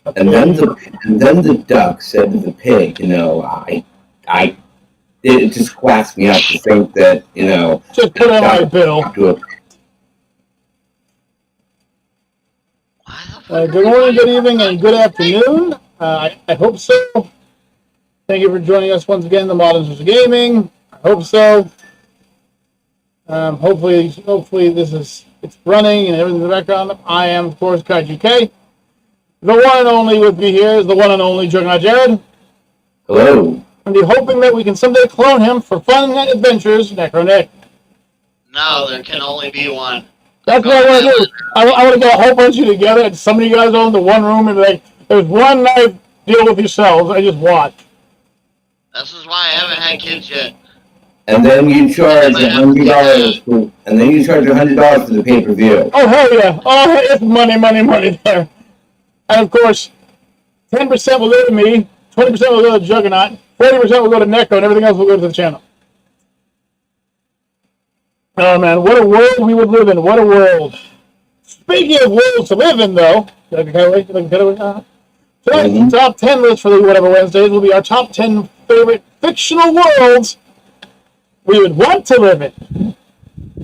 And then the duck said to the pig, it just quacks me up to think that, Just put on my bill. Good morning, good evening, and good afternoon. I hope so. Thank you for joining us once again, the Moderns of Gaming. I hope so. Hopefully it's running and everything's in the background. I am, of course, Kaiju K. The one and only with me here is the one and only Juggernaut Jared. Hello. And be hoping that we can someday clone him for fun and adventures, Necro Nick. No, there can only be one. That's what I want to do. I want to get a whole bunch of you together and some of you guys all into one room and be like, there's one night, deal with yourselves. I just watch. This is why I haven't had kids yet. And then you charge $100. And then you charge $100 for the pay-per-view. Oh hell yeah! Oh, it's money there. And of course, 10% will go to me, 20% will go to Juggernaut, 40% will go to Necro, and everything else will go to the channel. Oh man, what a world we would live in! What a world! Speaking of worlds to live in, though, tonight's top 10 list for the Whatever Wednesdays will be our top 10 favorite fictional worlds we would want to live in.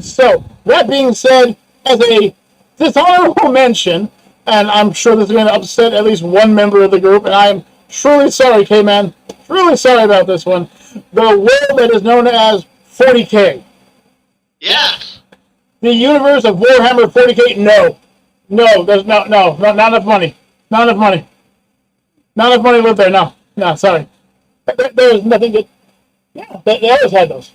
So, that being said, as a dishonorable mention, and I'm sure this is going to upset at least one member of the group, and I'm truly sorry, K-Man, truly sorry about this one, the world that is known as 40K. Yes. The universe of Warhammer 40K, no, there's not enough money. Not enough money lived there, no, sorry. There's nothing good. Yeah, they always had those.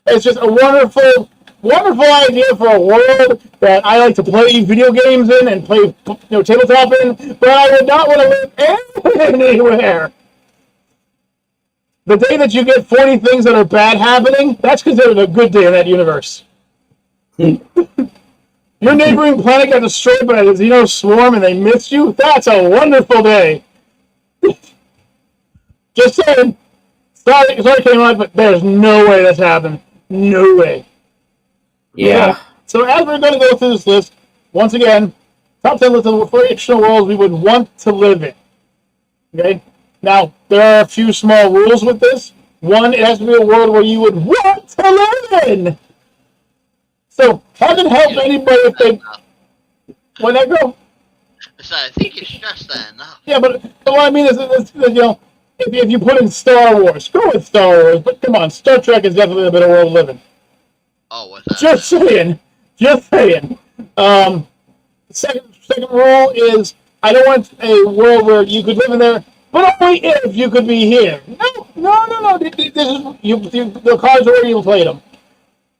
It's just a wonderful idea for a world that I like to play video games in and play, tabletop in, but I would not want to live anywhere. The day that you get 40 things that are bad happening, that's considered a good day in that universe. Your neighboring planet got destroyed by a Xeno swarm and they missed you? That's a wonderful day. Just saying. Sorry, came on, but there's no way that's happened. No way. Yeah. So as we're going to go through this list, once again, top 10 list of fictional worlds we would want to live in. Okay? Now, there are a few small rules with this. One, it has to be a world where you would want to live in. So, heaven help anybody if they... Where'd that go? So I think you stressed that enough. Yeah, but what I mean is, if you put in Star Wars, go with Star Wars, but come on, Star Trek is definitely a better world to live in. Oh, with that. Just saying. Second rule is, I don't want a world where you could live in there, but only if you could be here. No. This is, the cards are where you played them.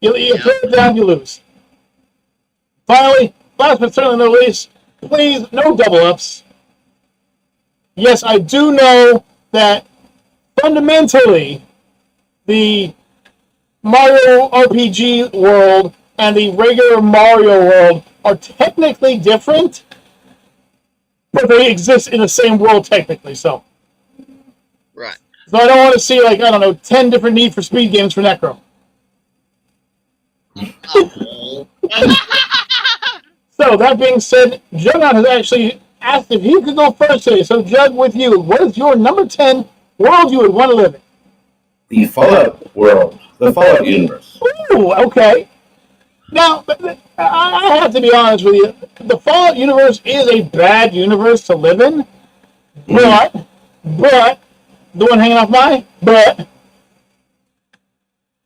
You play it down, you lose. Finally, last but certainly not least, please, no double-ups. Yes, I do know that fundamentally, the Mario RPG world and the regular Mario world are technically different, but they exist in the same world technically, so. Right. So I don't want to see, 10 different Need for Speed games for Necro. Oh. So, that being said, Juggernaut has actually asked if he could go first today. So, Jug, with you, what is your number 10 world you would want to live in? The Fallout world. The Fallout universe. Ooh, okay. Now, I have to be honest with you. The Fallout universe is a bad universe to live in. But, the one hanging off my butt,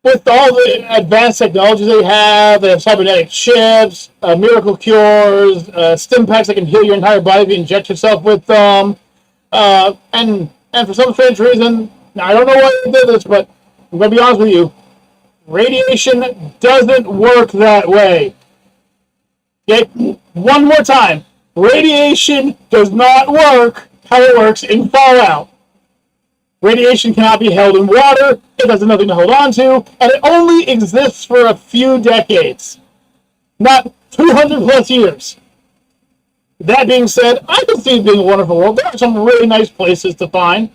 with all the advanced technology they have cybernetic chips, miracle cures, stim packs that can heal your entire body if you inject yourself with them, and for some strange reason, I don't know why they did this, but I'm going to be honest with you, radiation doesn't work that way. Okay? One more time. Radiation does not work how it works in Fallout. Radiation cannot be held in water, it has nothing to hold on to, and it only exists for a few decades. Not 200 plus years. That being said, I can see it being a wonderful world. There are some really nice places to find.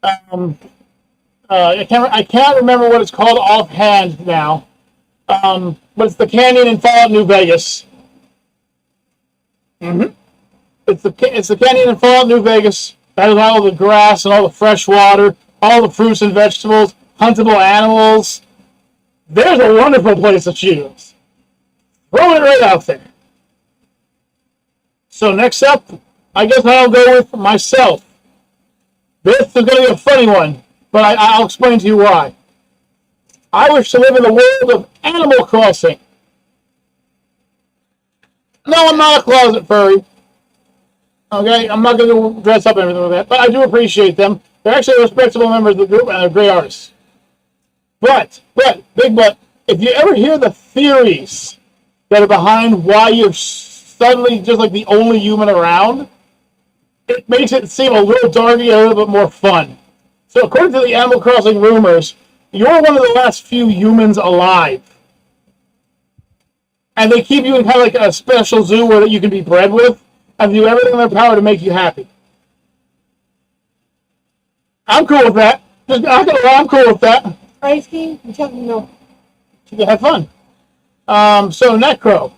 I can't remember what it's called offhand now. But it's the canyon in Fallout New Vegas. There's It's the canyon in Fallout New Vegas. That is all the grass and all the fresh water, all the fruits and vegetables, huntable animals. There's a wonderful place to choose. Throw it right out there. So next up, I guess I'll go with myself. This is going to be a funny one, but I'll explain to you why. I wish to live in the world of Animal Crossing. No, I'm not a closet furry. Okay, I'm not going to dress up and everything like that, but I do appreciate them. They're actually respectable members of the group, and they're great artists. But, if you ever hear the theories that are behind why you're suddenly just like the only human around, it makes it seem a little darker and a little bit more fun. So according to the Animal Crossing rumors, you're one of the last few humans alive. And they keep you in kind of like a special zoo where you can be bred with and do everything in their power to make you happy. I'm cool with that. Just not gonna lie, I'm cool with that. Ice cream? I'm telling you no. You can have fun. So Necro.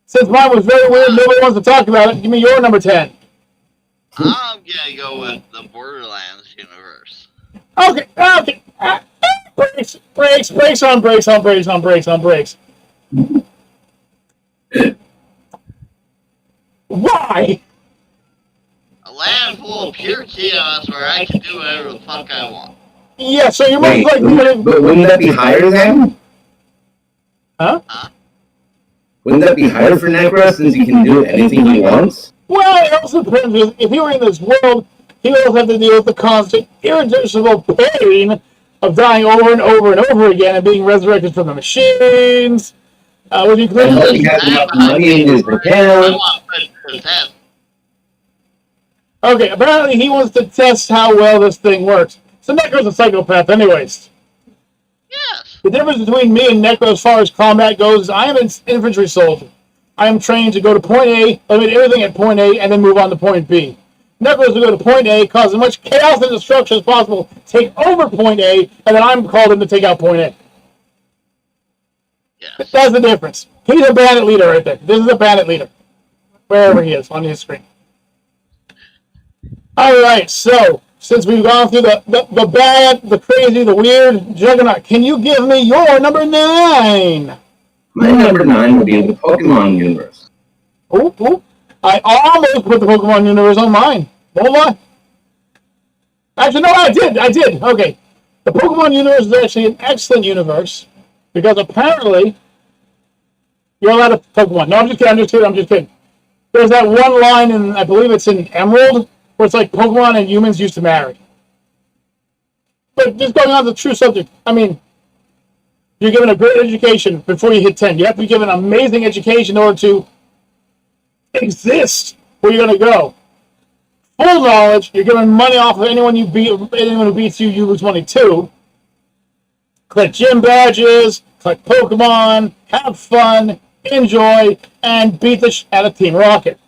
Since mine was very weird, nobody wants to talk about it. Give me your number 10. I'm gonna go with the Borderlands universe. Okay. Brakes. Why? A land full of pure chaos where I can do whatever the fuck I want. Yeah, so you're most Wait, like... but wouldn't that be higher then? Huh? Wouldn't that be higher for Necro since he can do anything he wants? Well, it also depends. If he were in this world, he would also have to deal with the constant, irreducible pain of dying over and over and over again and being resurrected from the machines. Would you And he has enough money in his I account. want to put it to test. Okay, apparently he wants to test how well this thing works. So Necro's a psychopath anyways. Yes. The difference between me and Necro as far as combat goes is I am an infantry soldier. I am trained to go to point A, eliminate everything at point A, and then move on to point B. Necro is to go to point A, cause as much chaos and destruction as possible, take over point A, and then I'm called in to take out point A. Yes. That's the difference. He's a bandit leader right there. This is a bandit leader. Wherever he is on his screen. Alright, so since we've gone through the bad, the crazy, the weird, Juggernaut, can you give me your number 9? My number 9 would be the Pokemon universe. Ooh. I almost put the Pokemon universe on mine. Won't lie. Actually, no, I did. Okay. The Pokemon universe is actually an excellent universe because apparently you're allowed to Pokemon. No, I'm just kidding. There's that one line in, I believe it's in Emerald, where it's like Pokemon and humans used to marry. But just going on to the true subject, I mean, you're given a great education before you hit 10. You have to be given amazing education in order to exist where you're going to go. Full knowledge, you're given money off of anyone who beats you, you lose money too. Collect gym badges, collect Pokemon, have fun, enjoy, and beat the shit out of Team Rocket.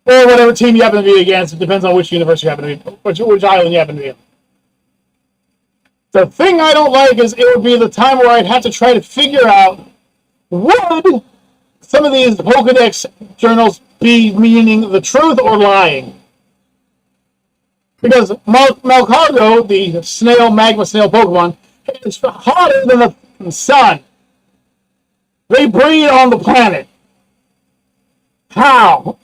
Or whatever team you happen to be against. It depends on which universe you happen to be, which island you happen to be in. The thing I don't like is it would be the time where I'd have to try to figure out would some of these Pokedex journals be meaning the truth or lying. Because Malcargo, the magma snail Pokemon, is hotter than the sun. They breed on the planet. How?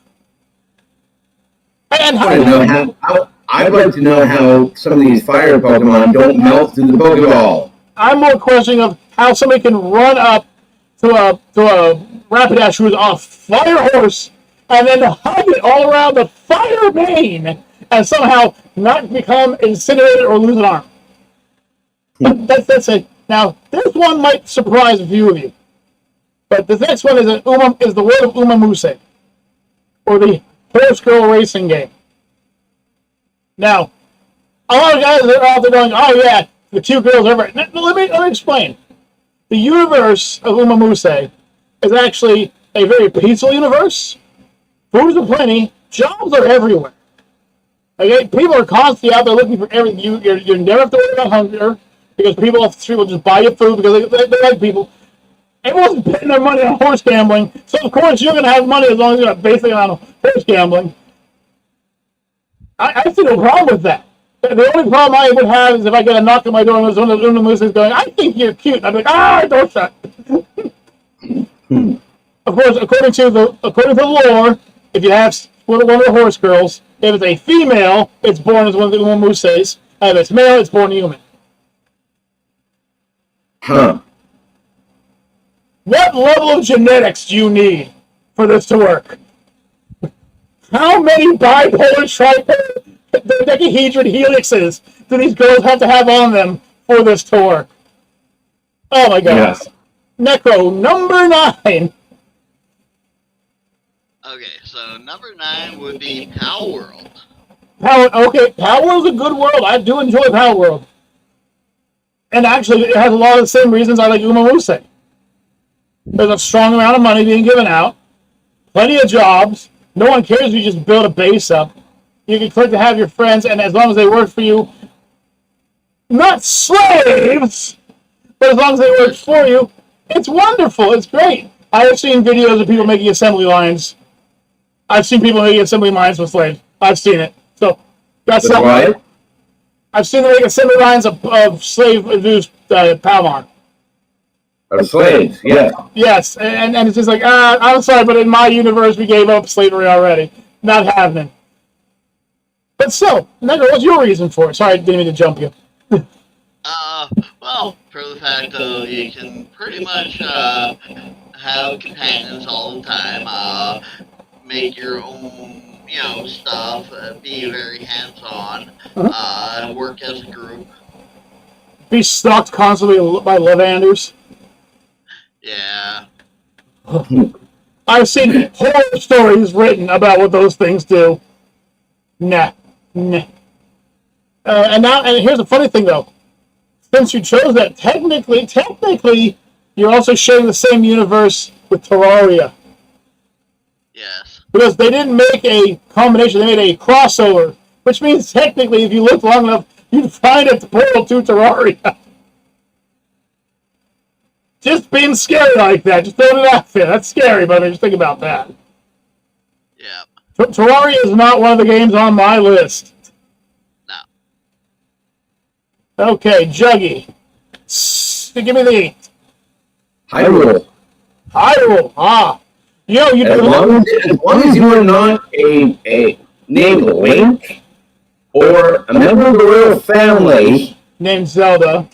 And I'd like to know how some of these fire Pokemon don't melt through the Pokeball. I'm more questioning of how somebody can run up to a Rapidash who's on a fire horse and then hug it all around the fire mane and somehow not become incinerated or lose an arm. But that's it. Now, this one might surprise a few of you. But the next one is the world of Umamuse, or the horse girl racing game. Now, a lot of guys are out there going, oh yeah, the cute girls are everywhere. Let me explain. The universe of Umamuse is actually a very peaceful universe. Food is plenty. Jobs are everywhere. Okay, people are constantly out there looking for everything. You never have to worry about hunger because people just buy you food because they like people. Everyone's betting their money on horse gambling, so of course you're going to have money as long as you're not basing it on horse gambling. I see no problem with that. The only problem I would have is if I get a knock on my door and there's one of the mooses going, "I think you're cute." I'm like, don't shut. Of course, according to the lore, if you have one of the horse girls, if it's a female, it's born as one of the mooses. If it's male, it's born human. Huh. What level of genetics do you need for this to work? How many bipolar, tripolar, dodecahedron helixes do these girls have to have on them for this to work? Oh my gosh. Yeah. Necro, number 9. Okay, so number 9 would be Power World. Okay, Power World's a good world. I do enjoy Power World. And actually, it has a lot of the same reasons I like Umamuse. There's a strong amount of money being given out, plenty of jobs. No one cares if you just build a base up. You can click to have your friends, and as long as they work for you, not slaves, but as long as they work for you, it's wonderful. It's great. I have seen videos of people making assembly lines. I've seen people making assembly lines with slaves. I've seen it. So that's something. Right. I've seen them make assembly lines of slave-induced Palmar. Of slaves, yeah. Yes, and it's just like, I'm sorry, but in my universe, we gave up slavery already. Not happening. But still, Negro, what's your reason for it? Sorry, I didn't mean to jump you. Well, for the fact that you can pretty much have companions all the time, make your own, stuff, be very hands-on, work as a group. Be stalked constantly by Levanders. Yeah. I've seen horror stories written about what those things do. Nah. And here's the funny thing, though. Since you chose that, technically, you're also sharing the same universe with Terraria. Yes. Because they didn't make a combination, they made a crossover, which means technically, if you look long enough, you'd find a portal to Terraria. Just being scary like that, just throwing it out there. That's scary, but just think about that. Yeah. Terraria is not one of the games on my list. No. Okay, Juggy. Give me the 8. Hyrule. As long as you are not a named Link or a member of the royal family named Zelda.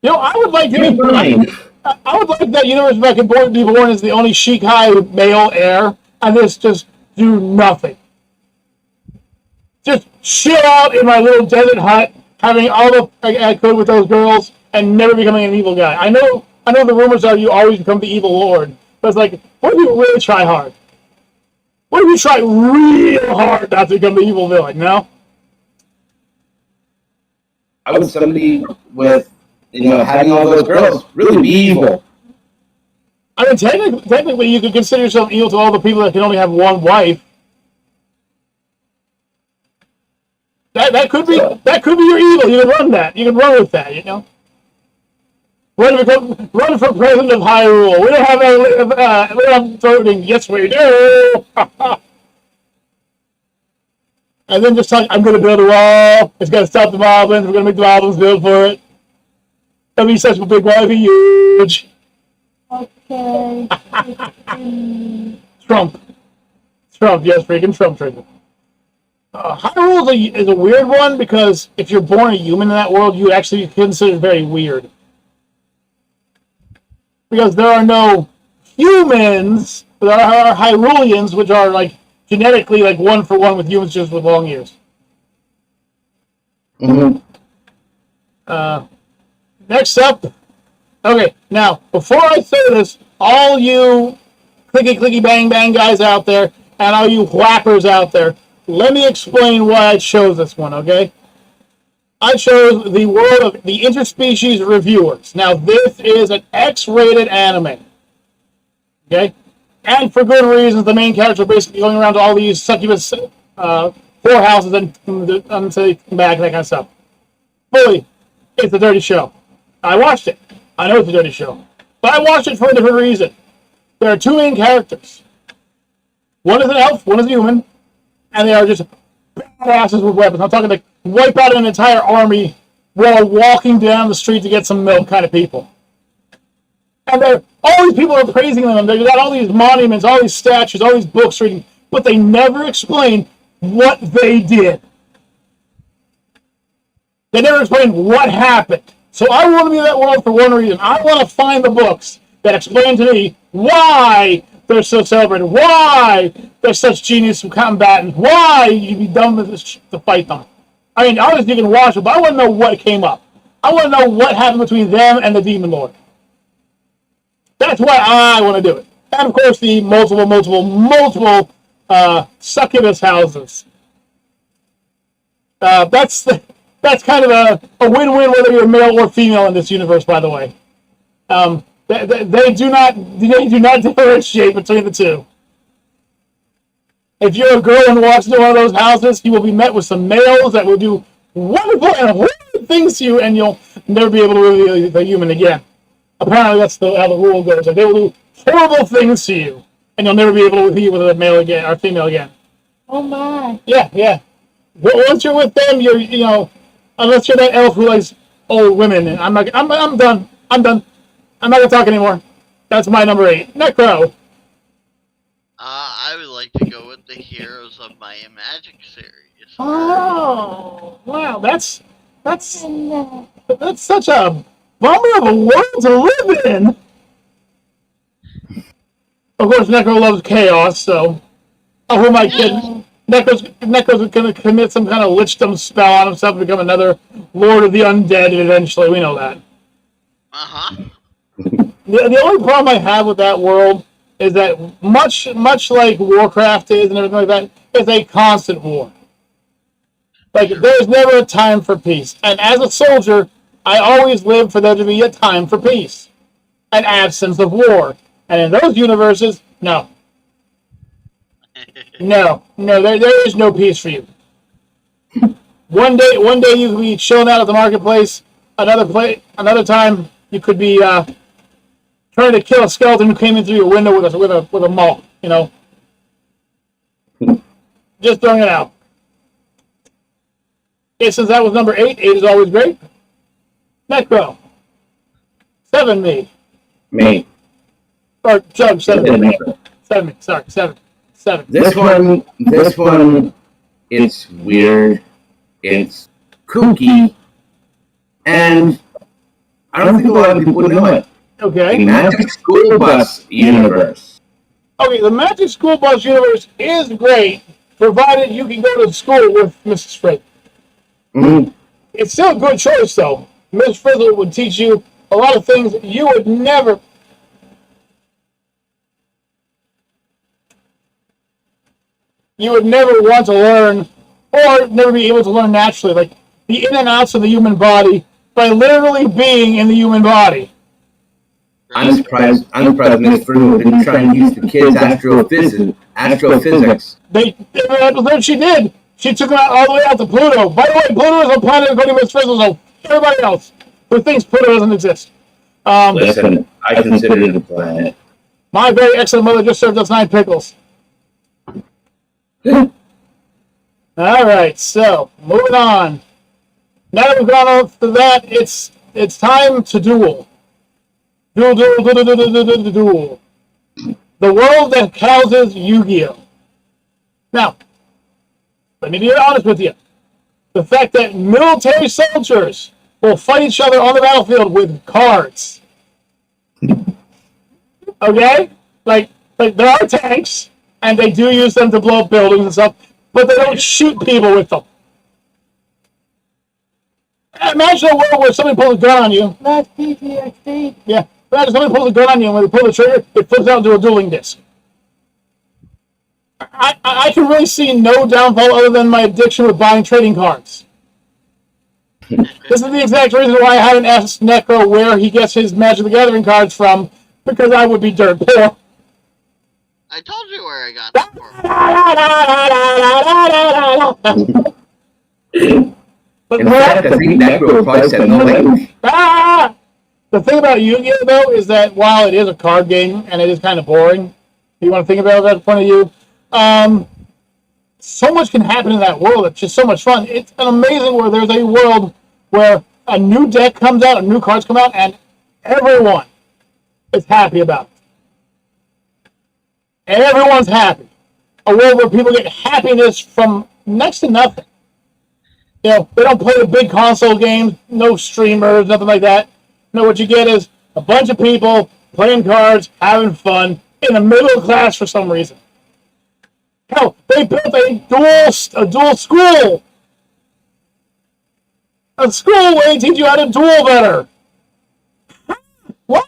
I would like I would like that universe if I could be born as the only Shikai male heir, and just do nothing. Just chill out in my little desert hut, having all the I could with those girls, and never becoming an evil guy. I know the rumors are you always become the evil lord, but it's like, what if you really try hard? What if you try real hard not to become the evil villain, no? I would somebody with, having all those girls really be evil. I mean, technically, you could consider yourself evil to all the people that can only have one wife. That could be your evil. You can run that. You can run with that. Run for president of Hyrule. We don't have voting. Yes, we do. And then just talk. I'm going to build a wall. It's going to stop the moblins. We're going to make the moblins build for it. That'll be such a big wall. It'll be huge. Okay. Trump. Yes, freaking Trump trigger. Hyrule is a weird one because if you're born a human in that world, you would actually be considered very weird. Because there are no humans, but there are Hyruleans, which are genetically one for one with humans, just with long ears. Mm-hmm. Next up, okay, now, before I say this, all you clicky bang bang guys out there, and all you whackers out there, let me explain why I chose this one, okay? I chose the world of the interspecies reviewers. Now, this is an X-rated anime, okay? And for good reasons, the main character basically going around to all these succubus whorehouses and say back, that kind of stuff. Bully, it's a dirty show. I watched it. I know it's a dirty show. But I watched it for a different reason. There are two main characters. One is an elf, one is a human, and they are just badasses with weapons. I'm talking like wipe out an entire army while walking down the street to get some milk kind of people. And all these people are praising them. They've got all these monuments, all these statues, all these books reading, but they never explain what they did. They never explain what happened. So I want to be in that world for one reason. I want to find the books that explain to me why they're so celebrated, why they're such genius combatants, why you'd be dumb to fight them. I mean, obviously you can watch it, but I want to know what came up. I want to know what happened between them and the Demon Lord. That's why I want to do it. And of course the multiple succubus houses. That's kind of a win-win whether you're male or female in this universe, by the way. They do not differentiate between the two. If you're a girl and walks into one of those houses, you will be met with some males that will do wonderful and horrible things to you, and you'll never be able to reveal the human again. Apparently, that's how the rule goes. That they will do horrible things to you, and you'll never be able to reveal whether they're male again or female again. Oh my. Yeah. But once you're with them, unless you're that elf who likes old women, and I'm done. I'm not gonna talk anymore. That's my number 8. Necro. I would like to go with the Heroes of Might and Magic series. Oh, wow, that's And, such a bummer of a world to live in. Of course, Necro loves chaos, so who am I kidding? Necro's going to commit some kind of lichdom spell on himself and become another Lord of the Undead eventually. We know that. Uh-huh. The only problem I have with that world is that much like Warcraft is and everything like that, it's a constant war. Like, there's never a time for peace. And as a soldier, I always live for there to be a time for peace. An absence of war. And in those universes, no. No, there is no peace for you. One day you could be chilling out at the marketplace. Another time you could be trying to kill a skeleton who came in through your window with a maul. Just throwing it out. Okay, since that was number 8 is always great. Necro. 7 me. Me. Or Jug, 7 me. 7 me. Sorry, 7. This one, it's weird, it's kooky, and I don't think a lot of people know it. Okay. The Magic School Bus universe. Okay, the Magic School Bus universe is great, provided you can go to school with Mrs. Frizzle. Mm-hmm. It's still a good choice, though. Mrs. Frizzle would teach you a lot of things you would never... want to learn, or never be able to learn naturally, like the in and outs of the human body by literally being in the human body. I'm surprised Miss Frizzle didn't try and teach the kids astrophysics. She did. She took them out all the way out to Pluto. By the way, Pluto is a planet according to Miss Frizzle, so everybody else who thinks Pluto doesn't exist. Listen, I consider it a planet. My very excellent mother just served us 9 pickles. All right, so moving on. Now that we've gone off to that, it's time to duel. Duel. The world that houses Yu-Gi-Oh. Now, let me be honest with you. The fact that military soldiers will fight each other on the battlefield with cards. Okay? Like there are tanks, and they do use them to blow up buildings and stuff, but they don't shoot people with them. Imagine a world where somebody pulls a gun on you. that's PTSD. Yeah. Imagine somebody pulls a gun on you, and when they pull the trigger, it flips out into a dueling disc. I can really see no downfall other than my addiction with buying trading cards. This is the exact reason why I haven't asked Necro where he gets his Magic the Gathering cards from, because I would be dirt poor. I told you where I got them from. But In fact, I think Necro probably said no language. The thing about Yu-Gi-Oh though is that while it is a card game and it is kind of boring, if you want to think about that in front of you, so much can happen in that world. It's just so much fun. It's an amazing world. There's a world where a new deck comes out, new cards come out, and everyone is happy about it. Everyone's happy. A world where people get happiness from next to nothing. You know, they don't play the big console games, no streamers, nothing like that. No, what you get is a bunch of people playing cards, having fun, in the middle class for some reason. Hell, they built a dual school. A school where they teach you how to duel better. What?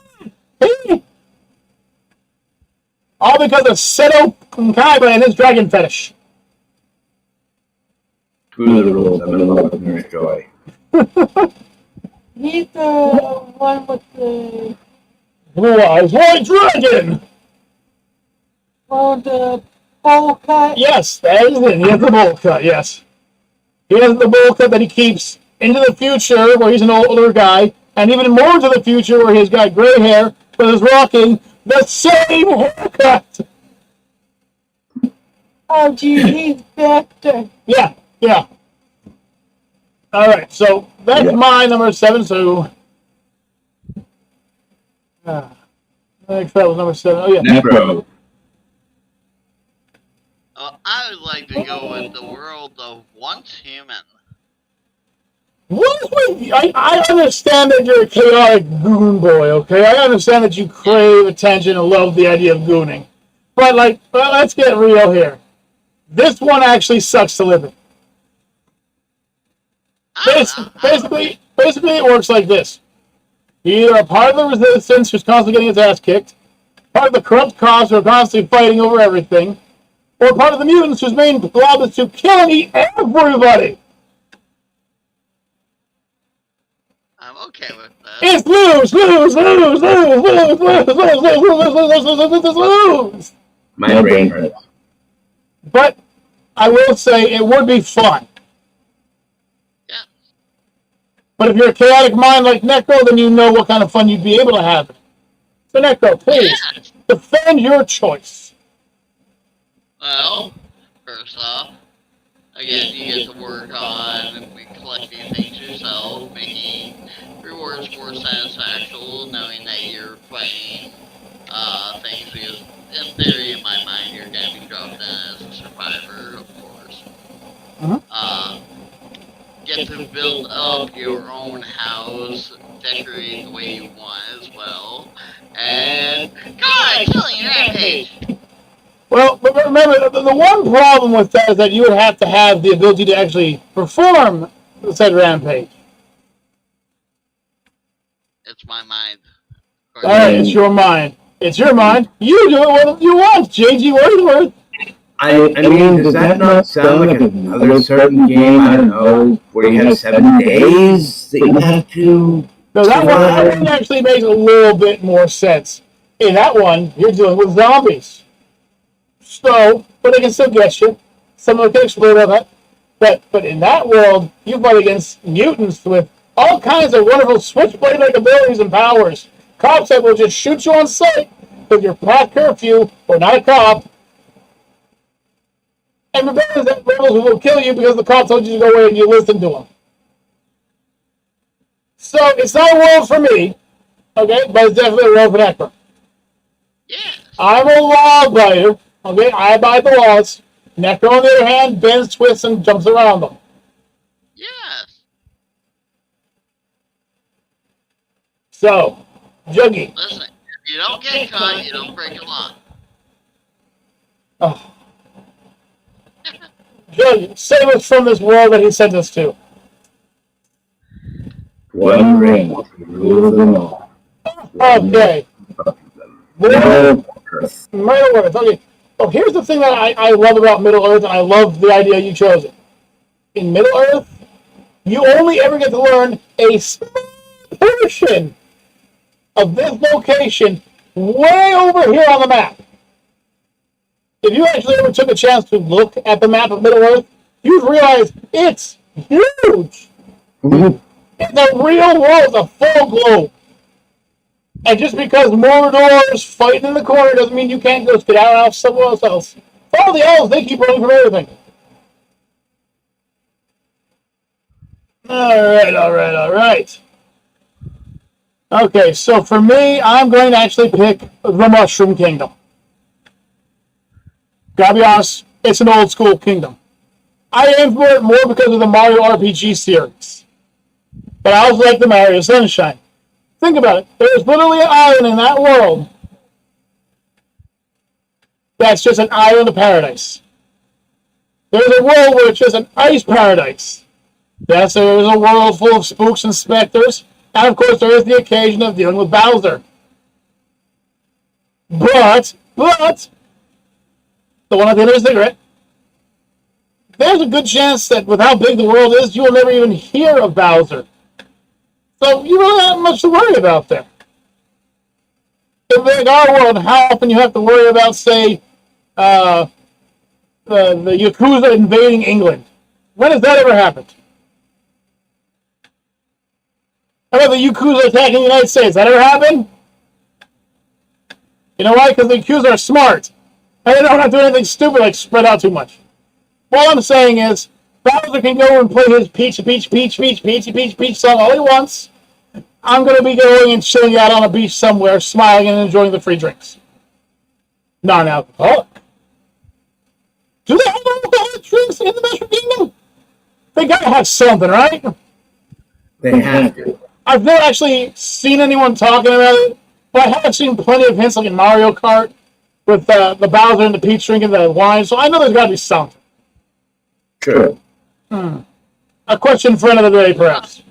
All because of Seto Kaiba and his dragon fetish. True the rules. I'm in love with Nurse Joy. He's the one with the Blue Eyes White Dragon! oh, the bowl cut. Yes, that is it. He has the bowl cut, yes. He has the bowl cut that he keeps into the future where he's an older guy, and even more into the future where he's got gray hair, but is rocking the same haircut! Oh, gee, he's better. Yeah. Alright, so that's my number 7, so... next that was number 7. Oh, yeah. Necro. I would like to go with the world of Once Human. What is with you? I understand that you're a chaotic goon boy, okay? I understand that you crave attention and love the idea of gooning. But, let's get real here. This one actually sucks to live in. Basically, it works like this. You're either a part of the resistance who's constantly getting his ass kicked, part of the corrupt cops who are constantly fighting over everything, or part of the mutants whose main job is to kill and eat everybody. I'm okay with that. It's lose. My brain hurts. But I will say it would be fun. Yeah. But if you're a chaotic mind like Necro, then you know what kind of fun you'd be able to have. So Necro, please, defend your choice. Well, first off, again, you get to work on collecting things yourself, making rewards more satisfactory, knowing that you're fighting things because, in theory, in my mind, you're going to be dropped in as a survivor, of course. Get to build up your own house, decorate the way you want as well, and go on, killing your rampage! Well, but remember, the one problem with that is that you would have to have the ability to actually perform said rampage. It's my mind. Alright, it's your mind. It's your mind. You do it whatever you want, JG Wordsworth. I mean, does that not sound like another certain game, I don't know, where you have 7 days that you have to... No, that one actually makes a little bit more sense. In that one, you're dealing with zombies. So, but they can still get you. Some of them can explode on that. But in that world, you fight against mutants with all kinds of wonderful switchblade-like abilities and powers. Cops that will just shoot you on sight because you're past curfew or not a cop. And rebels who will kill you because the cop told you to go away and you listen to them. So it's not a world for me, okay, but it's definitely a world for Necro. Yes. I'm a law-abiding. Okay, I abide the laws. Necro, on the other hand, bends, twists, and jumps around them. Yes. So, Juggy. Listen, if you don't get caught, you don't break a law. Oh. Juggy, save us from this world that he sent us to. One ring rules them all. Okay. Middle Earth. Okay. Oh, here's the thing that I love about Middle Earth, and I love the idea you chose it. In Middle Earth, you only ever get to learn a small portion of this location way over here on the map. If you actually ever took a chance to look at the map of Middle Earth, you'd realize it's huge. Mm-hmm. The real world is a full globe. And just because Mordor's fighting in the corner doesn't mean you can't go sit down off somewhere else. Follow the elves, they keep running from everything. Alright. Okay, so for me, I'm going to actually pick the Mushroom Kingdom. Gotta be honest, it's an old school kingdom. I aim for it more because of the Mario RPG series. But I also like the Mario Sunshine. Think about it. There's literally an island in that world that's just an island of paradise. There's a world where it's just an ice paradise. Yes, there is a world full of spooks and specters. And of course, there is the occasion of dealing with Bowser. But, the one at the end of the cigarette, there's a good chance that with how big the world is, you will never even hear of Bowser. So you really don't have much to worry about there. In our world, how often you have to worry about, say, the Yakuza invading England? When has that ever happened? How about the Yakuza attacking the United States? That ever happened? You know why? Because the Yakuza are smart. And they don't have to do anything stupid like spread out too much. All I'm saying is, Bowser can go and play his Peach song all he wants. I'm going to be going and chilling out on a beach somewhere, smiling and enjoying the free drinks. Non-alcoholic. Do they have alcoholic drinks in the Mushroom Kingdom? They gotta have something, right? They have to. I've never actually seen anyone talking about it, but I have seen plenty of hints like in Mario Kart with the Bowser and the Peach drinking the wine, so I know there's gotta be something. True. A question for another day, perhaps.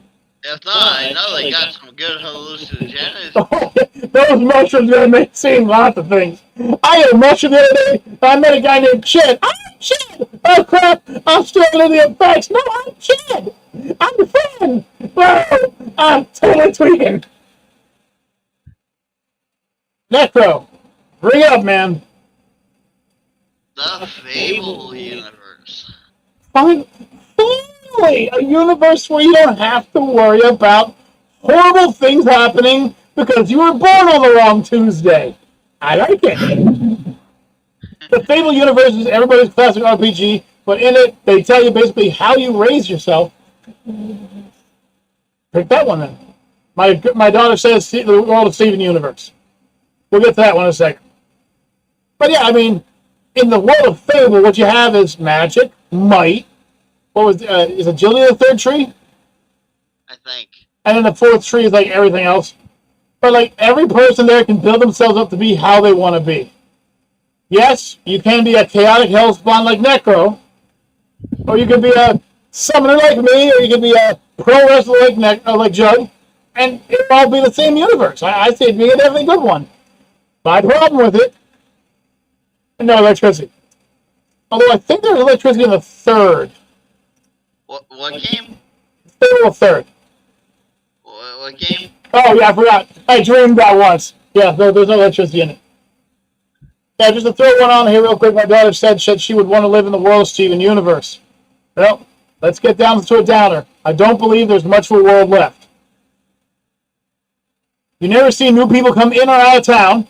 If not, I know they got some good hallucinogens. Those mushrooms are going to seem lots of things. I ate a mushroom the other day. I met a guy named Chad. I'm Chad! Oh crap! I'm still under the effects. No, I'm Chad! I'm your friend! Whoa! I'm totally tweaking. Necro, bring it up, man. The Fable universe. Finally, a universe where you don't have to worry about horrible things happening because you were born on the wrong Tuesday. I like it. The Fable universe is everybody's classic RPG, but in it, they tell you basically how you raise yourself. Pick that one then. My daughter says the world of Steven Universe. We'll get to that one in a second. But yeah, I mean, in the world of Fable, what you have is magic, might. What was is agility the third tree? I think. And then the fourth tree is like everything else. But like every person there can build themselves up to be how they want to be. Yes, you can be a chaotic hellspawn like Necro, or you can be a summoner like me, or you can be a pro wrestler like Jug, and it'll all be the same universe. I see it being a definitely good one. My problem with it, no electricity. Although I think there's electricity in the third. What game? Fable third. What game? Oh yeah, I forgot. I dreamed that once. Yeah, there's no electricity in it. Yeah, just to throw one on here real quick, my daughter said she would want to live in the world of Steven Universe. Well, let's get down to a downer. I don't believe there's much of a world left. You never see new people come in or out of town.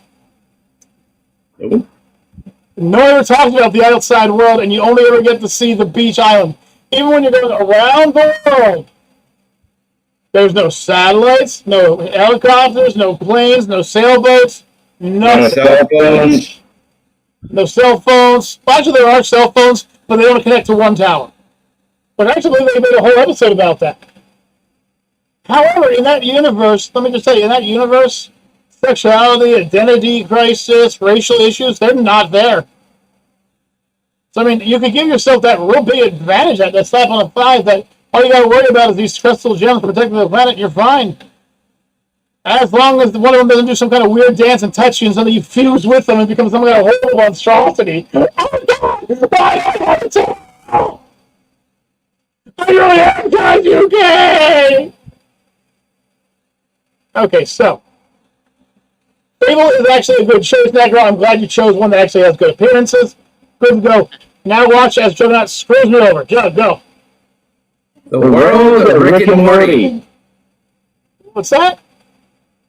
Nope. No one ever talks about the outside world, and you only ever get to see the beach island. Even when you're going around the world, there's no satellites, no helicopters, no planes, no sailboats, No cell phones. no cell phones. Well, actually, there are cell phones, but they don't connect to one tower. But actually, they made a whole episode about that. However, in that universe, let me just tell you, in that universe, sexuality, identity crisis, racial issues, they're not there. So, I mean, you could give yourself that real big advantage, that slap on the thigh, that all you got to worry about is these crystal gems protecting the planet, and you're fine. As long as one of them doesn't do some kind of weird dance and touch you, and suddenly you fuse with them and become some kind of horrible monstrosity. Oh my god! Why do I have to tell? I really am kind UK! Okay, so. Fable is actually a good choice, Negro. I'm glad you chose one that actually has good appearances. Good to go. Now watch as Juggernaut screws me over. Jug, go. The world of Rick and Morty. What's that?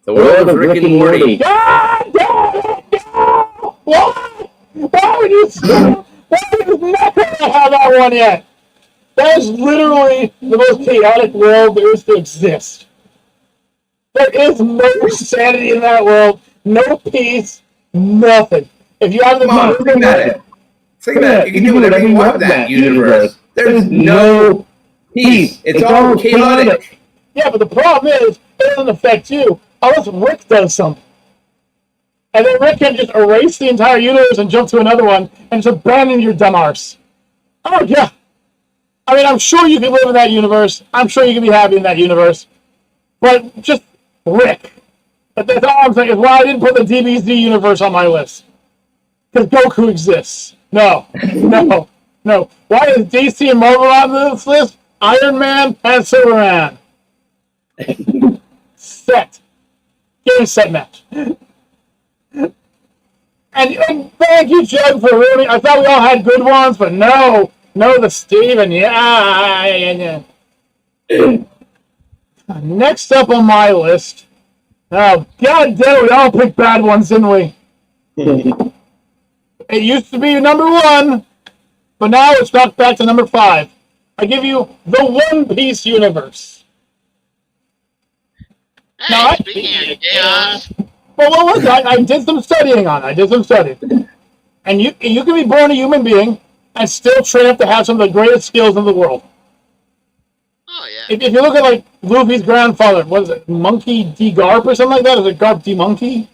The world of Rick and Morty. God damn it! No! Why? Why would you stop? Why would you never have that one yet? That is literally the most chaotic world there is to exist. There is no sanity in that world, no peace, nothing. If you have the Come on, think about it. Think about it. You can do whatever you want in that universe. There's no peace. It's all chaotic. Yeah, but the problem is, it doesn't affect you unless Rick does something. And then Rick can just erase the entire universe and jump to another one and just abandon your dumb arse. Oh, yeah. I mean, I'm sure you can live in that universe. I'm sure you can be happy in that universe. But just Rick. But that's all I'm saying is why I didn't put the DBZ universe on my list. Because Goku exists. No. No. No. Why is DC and Marvel on this list? Iron Man and Superman. Set. Game, set, match. And thank you, Jug, for ruining. I thought we all had good ones, but no. No, the Steven. Yeah. Next up on my list. Oh, god damn it, we all picked bad ones, didn't we? It used to be number 1, but now it's back to number 5. I give you the One Piece universe. Hey, Now, speaking of chaos, well, what was that? I did some studying on it. I did some studying. And you can be born a human being and still train up to have some of the greatest skills in the world. oh yeah. If you look at, like, Luffy's grandfather, what is it, Monkey D. Garp or something like that? Is it Garp D. Monkey?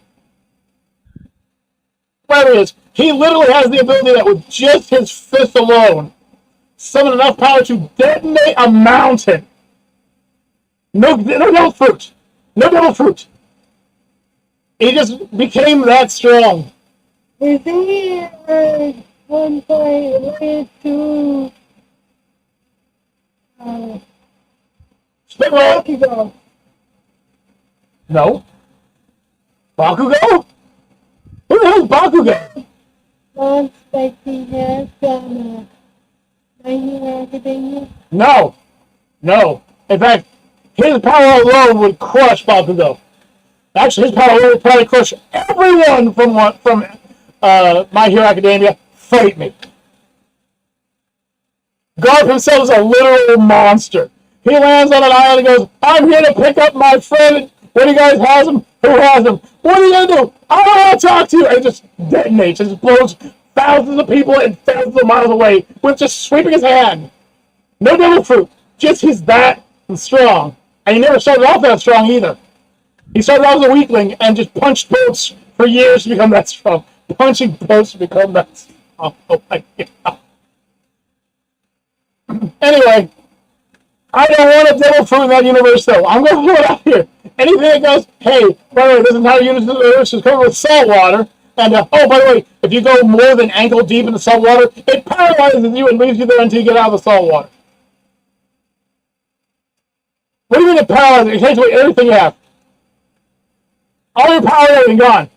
Whatever it is, he literally has the ability that with just his fist alone, summon enough power to detonate a mountain. No devil fruit. No devil fruit. He just became that strong. Is he one point related to Spit roll. Bakugo? No. Bakugo? Who the hell is Bakugo? Once like he has from My Hero Academia? No. No. In fact, his power alone would crush Bakugo. Actually, his power alone would probably crush everyone from My Hero Academia. Fight me. Garp himself is a literal monster. He lands on an island and goes, I'm here to pick up my friend. What do you guys have him? Who has him? What are you going to do? I don't want to talk to you. And it just detonates. It just blows thousands of people and thousands of miles away with just sweeping his hand. No devil fruit. Just he's that strong. And he never started off that strong either. He started off as a weakling and just punched boats for years to become that strong. Punching boats to become that strong. Oh my god. Anyway, I don't want a devil fruit in that universe, though. I'm going to throw it out here. Anything that goes, hey, by the way, this entire universe is covered with salt water, and, oh, by the way, if you go more than ankle deep in the salt water, it paralyzes you and leaves you there until you get out of the salt water. What do you mean it paralyzes? It takes away everything you have. All your power and everything gone.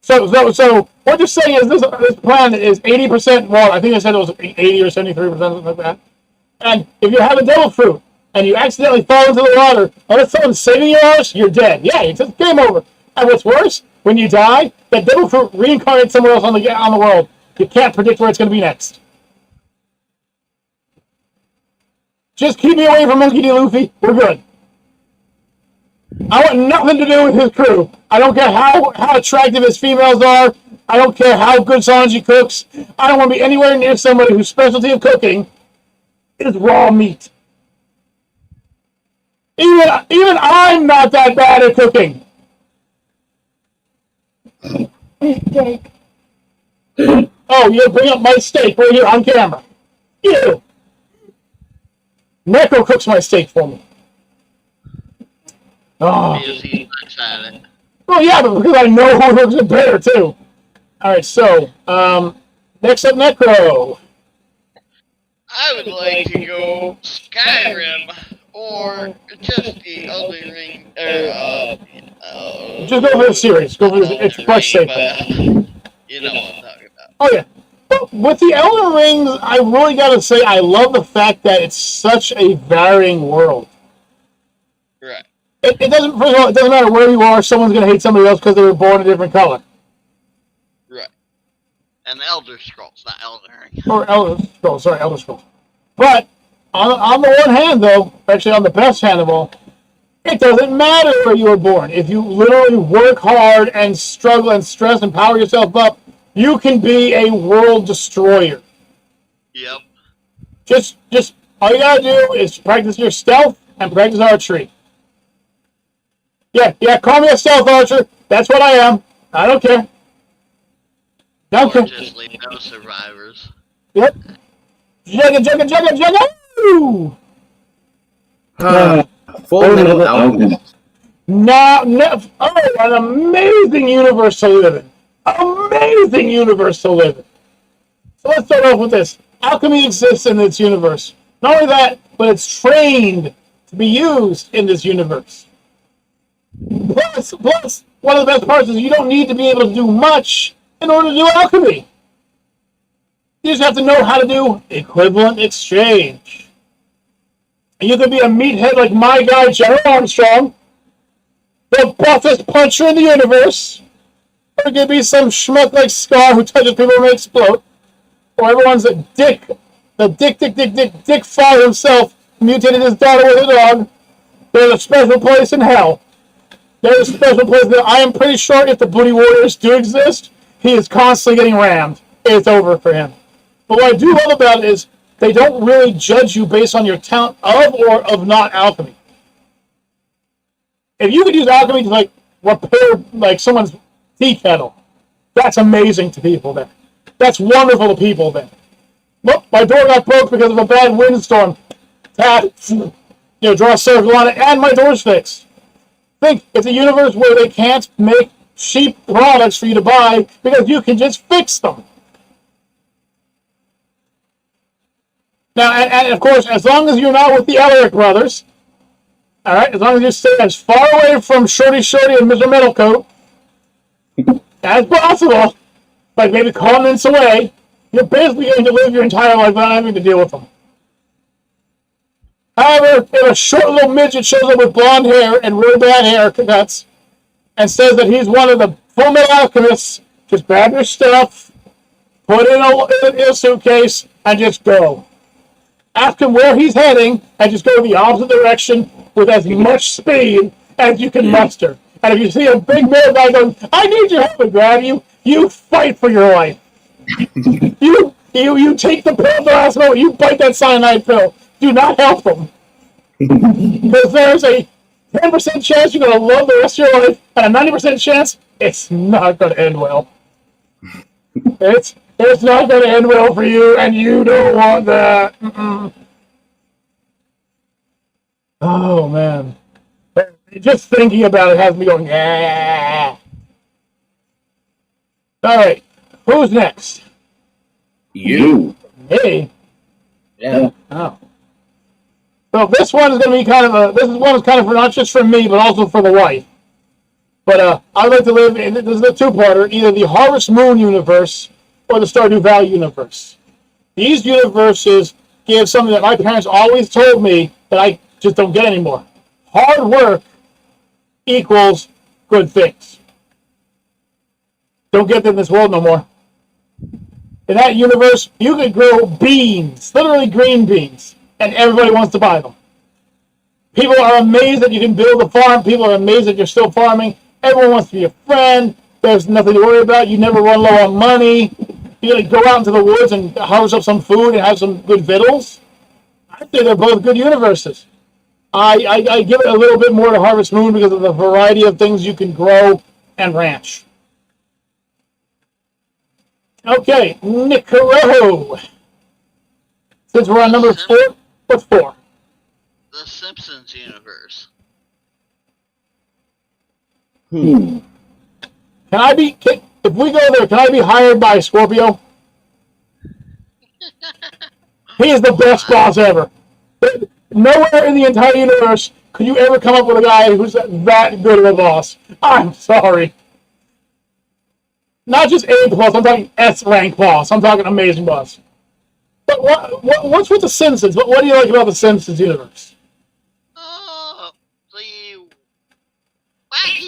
So what you're saying is this planet is 80% water. I think I said it was 80 or 73%, something like that. And if you have a devil fruit and you accidentally fall into the water, unless someone's saving your ass, you're dead. Yeah, it's just game over. And what's worse, when you die, that devil fruit reincarnates somewhere else on the world. You can't predict where it's going to be next. Just keep me away from Monkey D. Luffy. We're good. I want nothing to do with his crew. I don't care how attractive his females are. I don't care how good Sanji cooks. I don't want to be anywhere near somebody whose specialty of cooking is raw meat. Even I'm not that bad at cooking. Steak. Oh, you bring up my steak right here on camera. Ew. Neko cooks my steak for me. Oh. because he sucks at it. Well, yeah, but because I know who cooks it better, too. All right, so, next up, Necro. I would like to go Skyrim or just the Elden Ring. Just go for the series. Go for the, it's much safer. You know what I'm talking about. Oh, yeah. But with the Elden Rings, I really got to say, I love the fact that it's such a varying world. Right. It doesn't. First of all, it doesn't matter where you are. Someone's going to hate somebody else because they were born a different color. Right. And the Elder Scrolls, not Elden Ring. Or Elder Scrolls. Sorry, Elder Scrolls. But on the one hand, though, actually on the best hand of all, it doesn't matter where you were born. If you literally work hard and struggle and stress and power yourself up, you can be a world destroyer. Yep. Just all you gotta do is practice your stealth and practice archery. Yeah, call me a stealth archer. That's what I am. I don't care. Don't Or care. just leave no survivors. Yep. Jugga. Woo! Full Metal Alchemist. No, oh, an amazing universe to live in. Amazing universe to live in. So let's start off with this. Alchemy exists in this universe. Not only that, but it's trained to be used in this universe. Plus, one of the best parts is you don't need to be able to do much in order to do alchemy. You just have to know how to do equivalent exchange. And you could be a meathead like my guy, General Armstrong, the buffest puncher in the universe. Or you could be some schmuck like Scar who touches people and they explode. Or everyone's a dick. The dick father himself mutated his daughter with a dog. There's a special place in hell. There's a special place that I am pretty sure if the Booty Warriors do exist, he is constantly getting rammed. It's over for him. But what I do love about it is they don't really judge you based on your talent of or of not alchemy. If you could use alchemy to like repair like someone's tea kettle, that's amazing to people then. That's wonderful to people then. Look, my door got broke because of a bad windstorm. Tap, draw a circle on it, and my door's fixed. Think, it's a universe where they can't make cheap products for you to buy because you can just fix them. Now, and of course, as long as you're not with the Elric brothers, all right, as long as you stay as far away from Shorty and Mr. Middlecoat as possible, like maybe continents away, you're basically going to live your entire life without having to deal with them. However, if a short little midget shows up with blonde hair and really bad haircuts and says that he's one of the Full Metal Alchemists, just grab your stuff, put it in a suitcase, and just go. Ask him where he's heading, and just go the opposite direction with as much speed as you can muster. And if you see a big male guy going, I need your help, and grab you, you fight for your life. You take the pill at the last moment, you bite that cyanide pill. Do not help them. Because there's a 10% chance you're going to love the rest of your life, and a 90% chance it's not going to end well. It's not going to end well for you, and you don't want that. Mm-mm. Oh, man. Just thinking about it has me going, yeah. All right. Who's next? You. Me? Yeah. Oh. So this one is going to be kind of for not just for me, but also for the wife. But I'd like to live in, this is a two-parter, either the Harvest Moon universe or the Stardew Valley universe. These universes give something that my parents always told me that I just don't get anymore. Hard work equals good things. Don't get that in this world no more. In that universe, you could grow beans, literally green beans, and everybody wants to buy them. People are amazed that you can build a farm. People are amazed that you're still farming. Everyone wants to be a friend. There's nothing to worry about. You never run low on money. You gotta go out into the woods and harvest up some food and have some good victuals. I think they're both good universes. I give it a little bit more to Harvest Moon because of the variety of things you can grow and ranch. Okay, Nicaro. Since we're on number 4, what's 4? The Simpsons universe. Can I be, if we go there, can I be hired by Scorpio? He is the best boss ever. Nowhere in the entire universe could you ever come up with a guy who's that good of a boss. I'm sorry. Not just A boss, I'm talking S rank boss. I'm talking amazing boss. But what's with the Simpsons? What do you like about the Simpsons universe?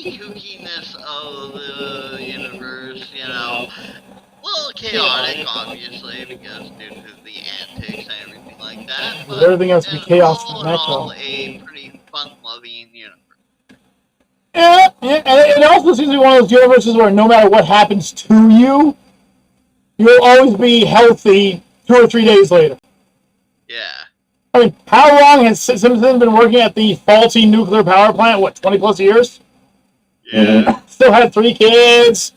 kookiness of the universe, you know, a little chaotic, obviously, because due to the antics and everything like that. But Everything has to be chaos all in in a all, nutshell. a pretty fun-loving universe. Yeah, and it also seems to be one of those universes where no matter what happens to you, you'll always be healthy 2 or 3 days later. Yeah. I mean, how long has Simpson been working at the faulty nuclear power plant? What, 20 plus years? Yeah. Still had 3 kids,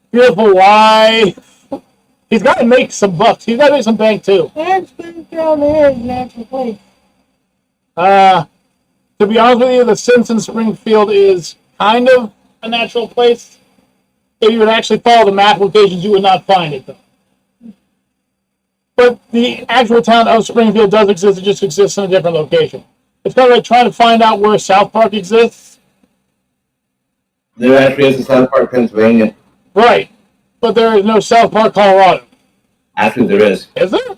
beautiful wife. He's got to make some bucks. He's got to make some bank too. And Springfield is natural place. To be honest with you, the Simpson Springfield is kind of a natural place. If you would actually follow the map locations, you would not find it, though. But the actual town of Springfield does exist. It just exists in a different location. It's kind of like trying to find out where South Park exists. There actually is a South Park, Pennsylvania. Right. But there is no South Park, Colorado. Actually, there is. Is there?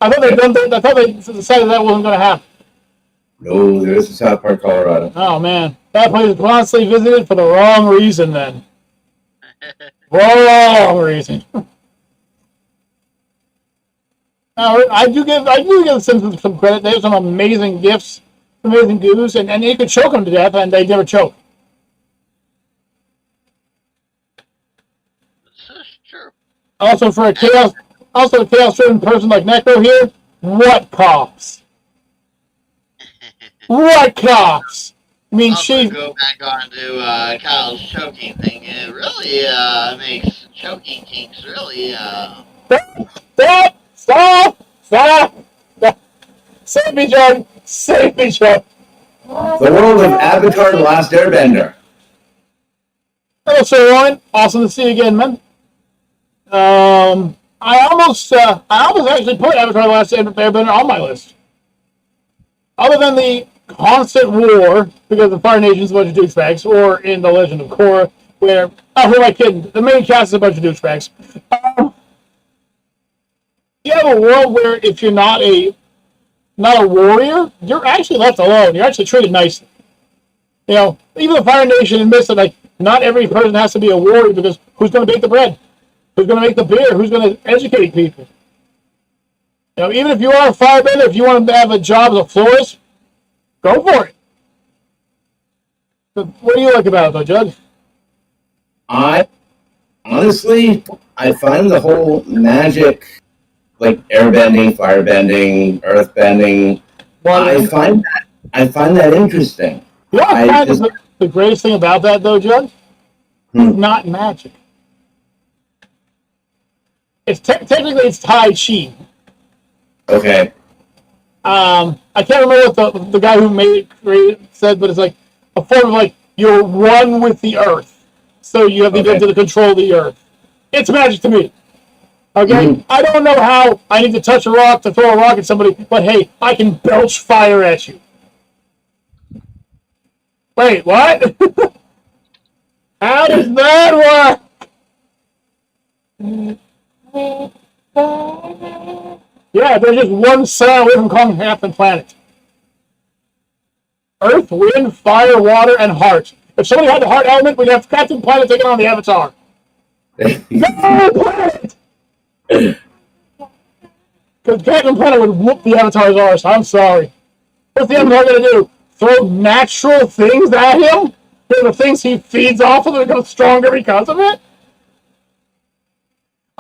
I thought they decided that wasn't going to happen. No, there is a South Park, Colorado. Oh, man. That place is constantly visited for the wrong reason, then. Wrong reason. I do give the Simpsons some credit. They have some amazing gifts, amazing goos, and you could choke them to death, and they never choke. This is true. Also, a chaos-driven person like Necro here, what cops? What cops? I mean, Also, go back onto Kyle's choking thing. It really makes choking kinks really. Stop! Save me, John! Save me, John! The world of Avatar: The Last Airbender. Hello, Sir Ryan. Awesome to see you again, man. I almost actually put Avatar: The Last Airbender on my list. Other than the constant war, because the Fire Nation's a bunch of douchebags, or in The Legend of Korra, where, who am I kidding? The main cast is a bunch of douchebags. You have a world where if you're not a warrior, you're actually left alone. You're actually treated nicely. You know, even the Fire Nation admits that, like, not every person has to be a warrior, because who's going to bake the bread? Who's going to make the beer? Who's going to educate people? You know, even if you are a firebender, if you want to have a job as a florist, go for it. But what do you like about it, though, Judge? Honestly, I find the whole magic, like airbending, firebending, earthbending, I find that interesting. Yeah, the greatest thing about that, though, Judge? It's not magic. It's technically it's Tai Chi. Okay. I can't remember what the guy who made it said, but it's like a form of like you're one with the earth, so you have the ability to control the earth. It's magic to me. Okay, I don't know how I need to touch a rock to throw a rock at somebody, but hey, I can belch fire at you. Wait, what? How does that work? Yeah, they're just one sun away from calling half the planet. Earth, wind, fire, water, and heart. If somebody had the heart element, we'd have Captain Planet taking on the Avatar. No, Planet! Because Captain Planet would whoop the Avatar's arse. I'm sorry. What's the Avatar going to do? Throw natural things at him? The things he feeds off of that become stronger because of it?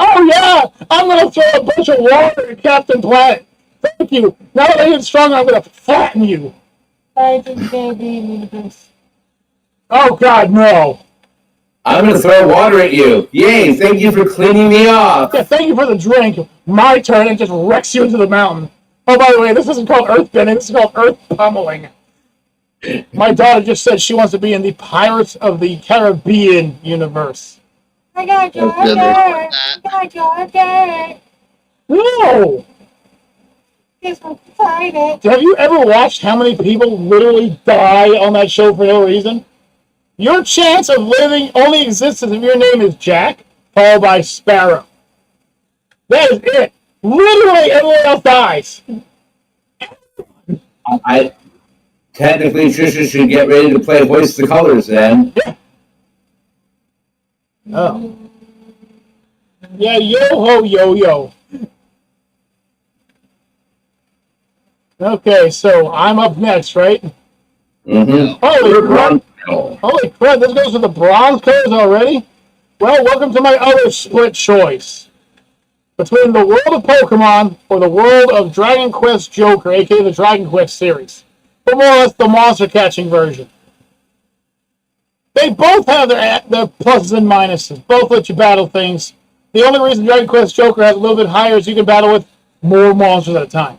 Oh yeah! I'm going to throw a bunch of water at Captain Planet. Thank you. Now that I get stronger, I'm going to flatten you. I think they'll be in this. Oh God, no. I'm going to throw water at you. Yay, thank you for cleaning me off. Yeah, thank you for the drink. My turn, and just wrecks you into the mountain. Oh, by the way, this isn't called earth bending, this is called earth pummeling. My daughter just said she wants to be in the Pirates of the Caribbean universe. I got you. No! Just find it. Have you ever watched how many people literally die on that show for no reason? Your chance of living only exists if your name is Jack, followed by Sparrow. That is it. Literally everyone else dies. Technically, Trisha should get ready to play Hoist the Colors then. Yeah. Oh. Yeah, yo-ho, yo-yo. Okay, so I'm up next, right? Mm-hmm. Holy crap! Holy crap! This goes to the bronze colors already. Well, welcome to my other split choice between the world of Pokemon or the world of Dragon Quest Joker, aka the Dragon Quest series, or more or less the monster catching version. They both have their pluses and minuses. Both let you battle things. The only reason Dragon Quest Joker has a little bit higher is you can battle with more monsters at a time.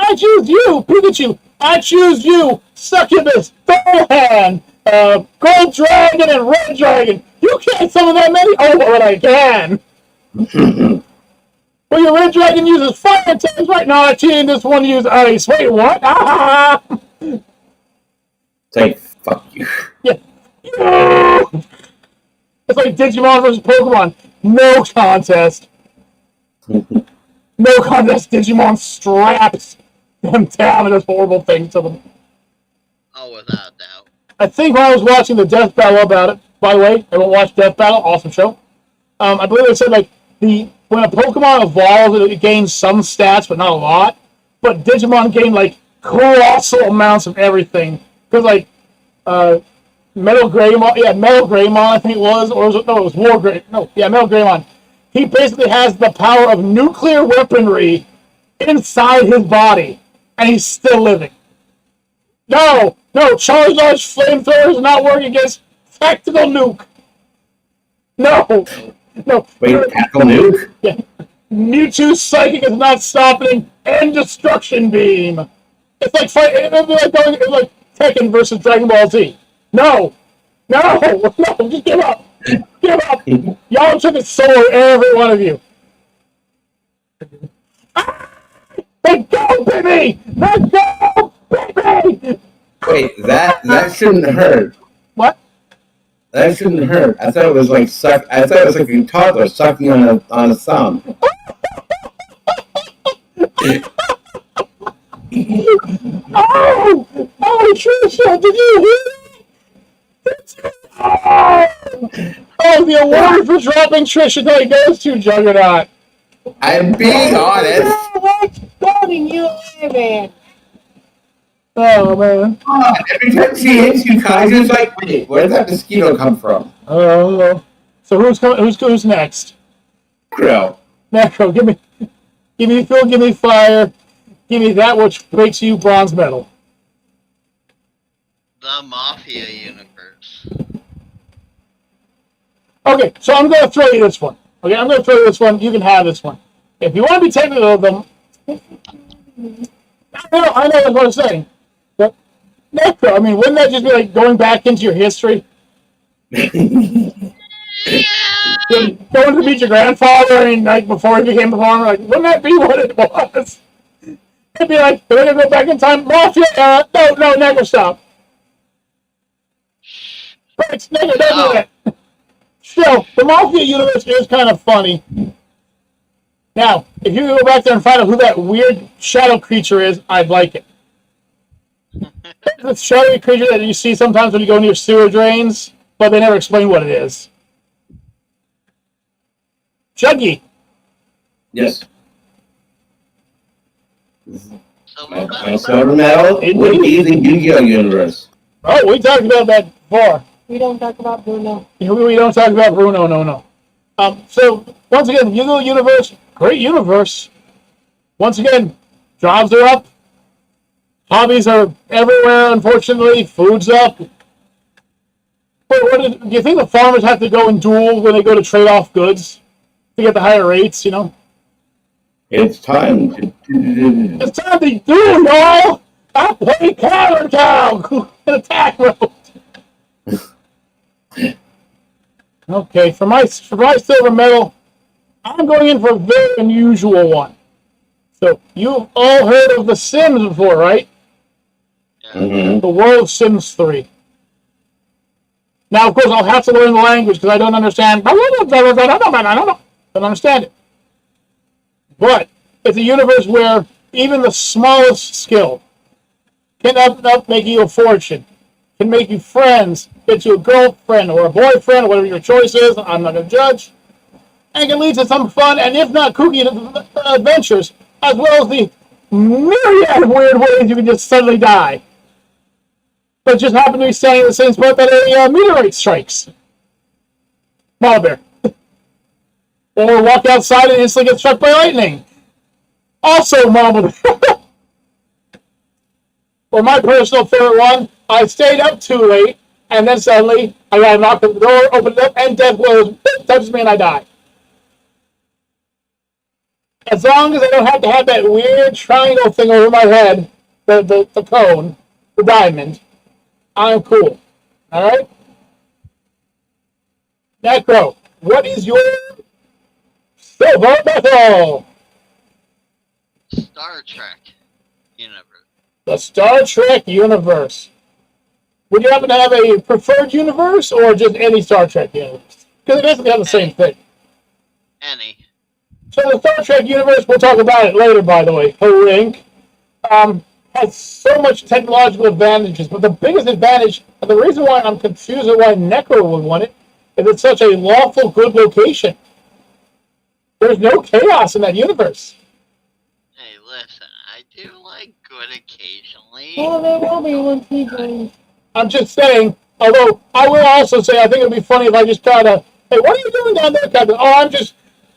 I choose you, Pikachu. I choose you, Succubus, Thorhan, Gold Dragon, and Red Dragon. You can't summon that many? Oh, but I can. Well, your Red Dragon uses fire attacks right now. I'm cheating this one to use ice. Wait, what? Ah! Say, fuck you. Yeah. It's like Digimon versus Pokemon. No contest. No contest. Digimon straps them down and does horrible things to them. Oh, without doubt. I think when I was watching the Death Battle about it, by the way, everyone watched Death Battle, awesome show. I believe they said like when a Pokemon evolves, it gains some stats, but not a lot. But Digimon gained like colossal amounts of everything. Because like Metal Greymon, I think it was, or it was War Grey. No, yeah, Metal Greymon. He basically has the power of nuclear weaponry inside his body, and he's still living. No, Charizard's flamethrower is not working against tactical nuke. No. Wait, tackle nuke? Yeah. Mewtwo's psychic is not stopping, and destruction beam. It's like it's like Tekken versus Dragon Ball Z. No, just give up. Give up. Y'all took it solo, every one of you. Let go, baby! Let go, baby! Wait, that shouldn't hurt. What? That shouldn't hurt. I thought it was like I thought it was like a toddler sucking on a thumb. Oh, Trisha, did you hear that? Oh, the award for dropping Trisha that it goes to Juggernaut. I'm being honest. What's going you, man? Oh, man. Every time she hits you, Kaiju's like, wait, where did that mosquito come from? Oh. So who's next? Necro. Necro, give me fuel, give me fire, give me that which makes you bronze medal. The Mafia universe. Okay, so I'm going to throw you this one. Okay, I'm going to throw you this one. You can have this one. If you want to be technical with them, I know that's what I'm saying. But Necro, I mean, wouldn't that just be like going back into your history? Going to meet your grandfather and like before he became a farmer, like wouldn't that be what it was? It'd be like, we're gonna go back in time, Mafia era. No, Necro, stop. Thanks, Necro, don't do that. Still, the Mafia universe is kind of funny. Now, if you go back there and find out who that weird shadow creature is, I'd like it. The shadowy creature that you see sometimes when you go near sewer drains, but they never explain what it is. Chuggy. Yes. Silver Metal would be the Yu-Gi-Oh universe. Oh, we talked about that before. We don't talk about Bruno. We don't talk about Bruno, no. So, once again, Yu-Gi-Oh universe, great universe. Once again, jobs are up. Hobbies are everywhere, unfortunately. Food's up. But do you think the farmers have to go and duel when they go to trade off goods to get the higher rates, you know? It's time to It's time to duel, y'all! I play counter cow in attack mode. Okay, for my silver medal, I'm going in for a very unusual one. So, you've all heard of The Sims before, right? Yeah. The world of Sims 3. Now, of course, I'll have to learn the language because I don't understand. I don't understand it. But it's a universe where even the smallest skill can up make you a fortune. can make you friends, get you a girlfriend or a boyfriend, or whatever your choice is. I'm not going to judge. And it can lead to some fun and, if not kooky, adventures, as well as the myriad of weird ways you can just suddenly die. But just happen to be standing in the same spot that a meteorite strikes. Mama bear. Or walk outside and instantly get struck by lightning. Also mama bear. Or my personal favorite one, I stayed up too late, and then suddenly I got knocked at the door, opened it up, and death blows, touches me, and I die. As long as I don't have to have that weird triangle thing over my head, the cone, the diamond, I'm cool. All right? Necro, what is your silver medal? Star Trek universe. The Star Trek universe. Would you happen to have a preferred universe or just any Star Trek universe? Because it basically have the same thing. Any. So the Star Trek universe, we'll talk about it later, by the way, Link, has so much technological advantages, but the biggest advantage, and the reason why I'm confused at why Necro would want it, is it's such a lawful, good location. There's no chaos in that universe. Hey, listen, I do like good occasionally. Well, there will be when people. I'm just saying, although I will also say I think it would be funny if I just try to, hey, what are you doing down there, Captain? Oh, I'm just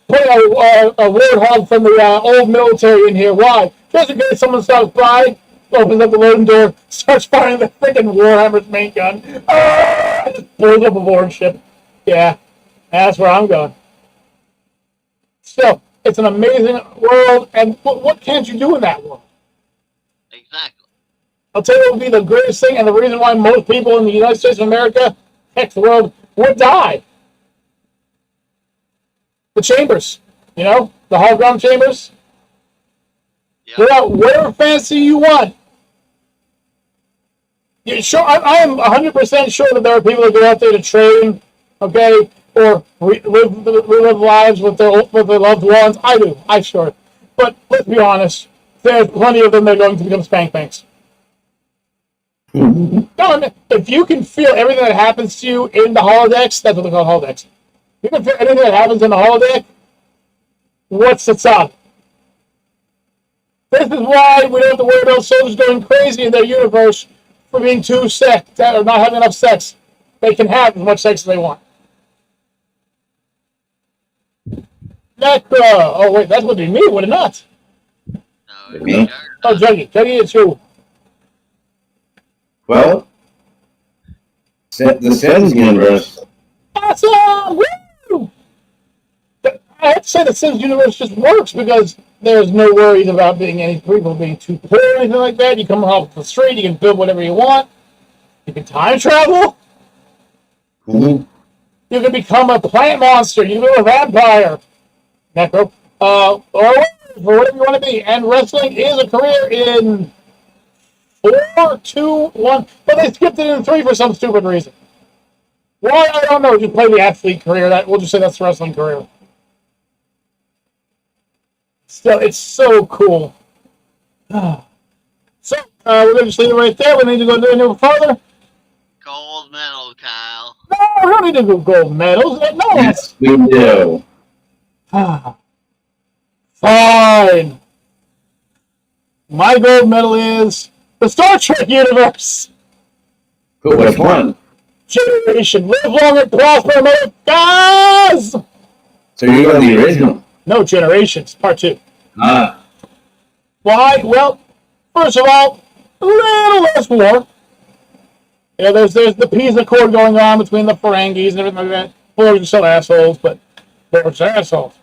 putting a warthog from the old military in here. Why? Just in case someone stops by, opens up the loading door, starts firing the freaking Warhammer's main gun. Just blows up a warship. Yeah, that's where I'm going. Still, it's an amazing world, and what can't you do in that world? Exactly. I'll tell you what would be the greatest thing, and the reason why most people in the United States of America, heck, the world, would die. The chambers, you know, the hologram chambers. Yep. Without whatever fantasy you want. You sure? I am 100% sure that there are people that go out there to train, okay, or live lives with their loved ones. I do, I'm sure. But let's be honest, there's plenty of them that are going to become spank banks. No, I mean, if you can feel everything that happens to you in the holodecks, that's what they call holodecks. You can feel anything that happens in the holodeck. What's the up? This is why we don't have to worry about soldiers going crazy in their universe for being too sick or not having enough sex. They can have as much sex as they want. Necro. Oh wait, that would be me, would it not? No, it'd Me? be Oh, Juggy, it's you. Well, the Sims universe. Awesome! Woo! I have to say the Sims universe just works because there's no worries about people being too poor or anything like that. You come off the street, you can build whatever you want. You can time travel. Mm-hmm. You can become a plant monster. You can be a vampire. Necro. Or whatever you want to be. And wrestling is a career in 4, 2, 1. But they skipped it in 3 for some stupid reason. Why? I don't know. Just play the athlete career. We'll just say that's the wrestling career. Still, it's so cool. So, we're going to just leave it right there. We need to go do a little further. gold medal, Kyle. No, we don't need to go gold medals. No. Yes, we do. Fine. My gold medal is the Star Trek universe. But which one? Generation. Live long and prosper, guys! So you got the original. No, Generations, part 2. Ah. Why? Well, first of all, a little less war. You know, there's the peace accord going on between the Ferengis and everything like that. Borgs are still assholes, but Borgs are assholes.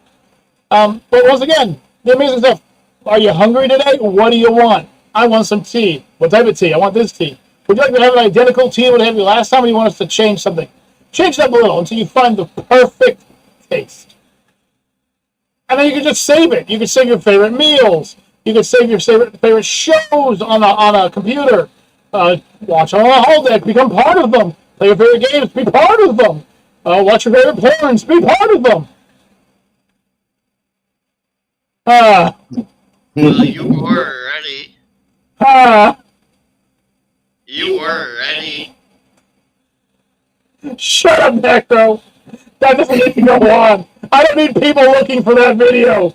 But once again, the amazing stuff. Are you hungry today? What do you want? I want some tea. What type of tea? I want this tea. Would you like to have an identical tea that I had last time, or do you want us to change something? Change it up a little until you find the perfect taste. And then you can just save it. You can save your favorite meals. You can save your favorite shows on a computer. Watch on a holodeck. Become part of them. Play your favorite games. Be part of them. Watch your favorite porns. Be part of them. Well, you were ready. Uh, You were ready. Shut up, Necro. That doesn't need to go on. I don't need people looking for that video.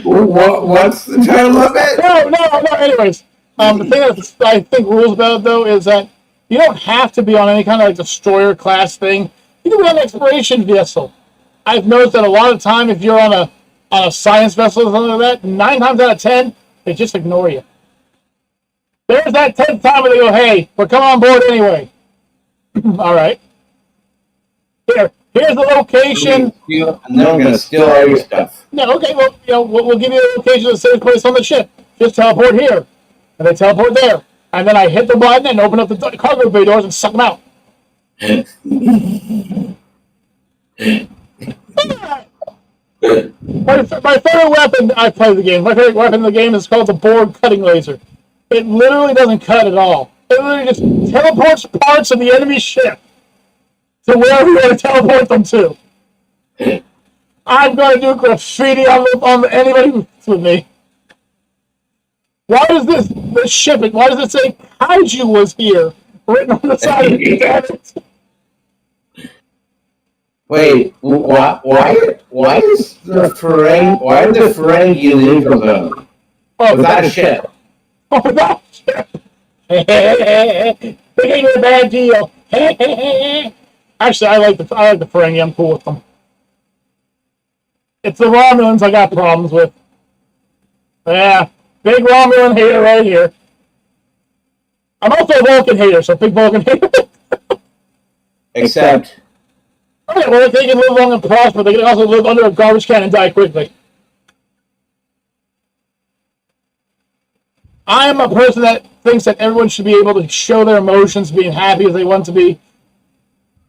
What's the title of it? No. Anyways, the thing that I think rules about it, though, is that you don't have to be on any kind of like destroyer class thing. You can be on an exploration vessel. I've noticed that a lot of time, if you're on a science vessel or something like that, 9 times out of 10, they just ignore you. There's that 10th time where they go, "Hey, we're coming on board anyway." All right. Here's the location. And then we're gonna steal all your stuff. No, okay. Well, we'll give you the location of the safest place on the ship. Just teleport here, and they teleport there, and then I hit the button and open up the cargo bay doors and suck them out. My favorite weapon, I play the game. My favorite weapon in the game is called the board cutting laser. It literally doesn't cut at all. It literally just teleports parts of the enemy ship to wherever you want to teleport them to. I'm going to do graffiti on anybody who's with me. Why does this ship, why does it say Kaiju was here written on the side of it? Damn it. Wait, why is the Ferengi legal zone? Without a ship. Oh, without a ship. They gave you a bad deal. Actually, I like the Ferengi. I'm cool with them. It's the Romulans I got problems with. Yeah, big Romulan hater right here. I'm also a Vulcan hater, so big Vulcan hater. Except... Okay, well, if they can live long and prosper, they can also live under a garbage can and die quickly. I am a person that thinks that everyone should be able to show their emotions, being happy as they want to be.